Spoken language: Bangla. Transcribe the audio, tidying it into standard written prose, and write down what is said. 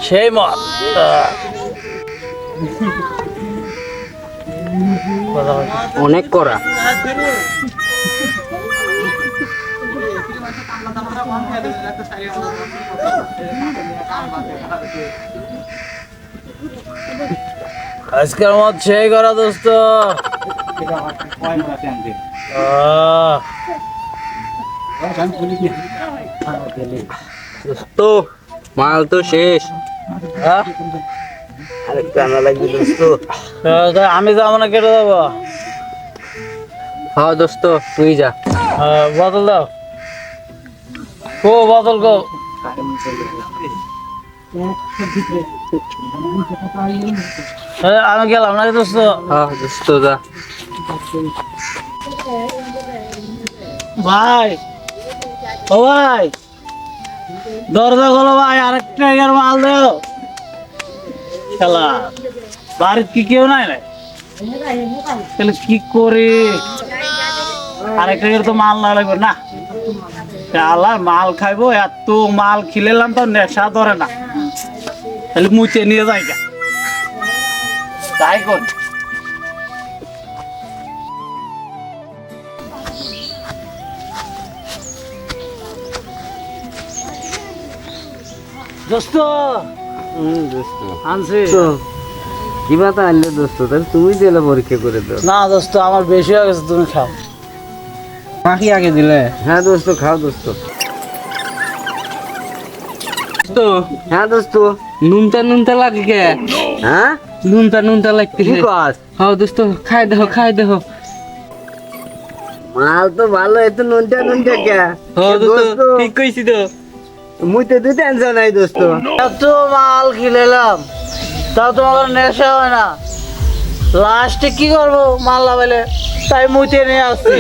সেই মত অনেক করা। আজকের মত সেই করা দোস্ত। দোস্ত মাল তো শেষ। আমি যাবো না, কেটে যাবো। হ্যাঁ দোস্ত তুই যা। বোতল দাও, বোতল গো। আমি গেলাম নাকি দোস্ত? হ্যাঁ দোস্ত যা। ভাই, ও ভাই, দরজা খোলো ভাই, আরেকটা মাল দেও। খেলা বাড়ির কি কেউ নাই না, তাহলে কি করে? আরেকটা তো মাল না লাগবে না। আল্লাহ মাল খাইবো, এত মাল খিলেলাম তো নেশা ধরে না। তাহলে মুচে নিয়ে যাই গা, তাই কর। দোস্ত আনছি। কি বাতা আনলে দোস্ত? তাহলে তুমি দিলে পরীক্ষা করে দাও। না দোস্ত, আমার বেশি হয়ে গেছে, তুমি খাও। মাখি আগে দিলে? হ্যাঁ দোস্ত খাও দোস্ত। হ্যাঁ দোস্ত নুনটা লাগে কে? হ্যাঁ নুনটা লাগতে। হ্যাঁ দোস্ত খাই দেহ। মাল তো ভালো, এত নুনটা কে? হ্যাঁ দোস্ত ঠিক কইছি তো। মুই তো দুই টেনশন নাই দোস্ত। এত মাল খিলেলাম, তাও তোমার নেশা হয় না। লাস্টে কি করবো মাল লাগাইলে? তাই মুতে নিয়ে আসছি।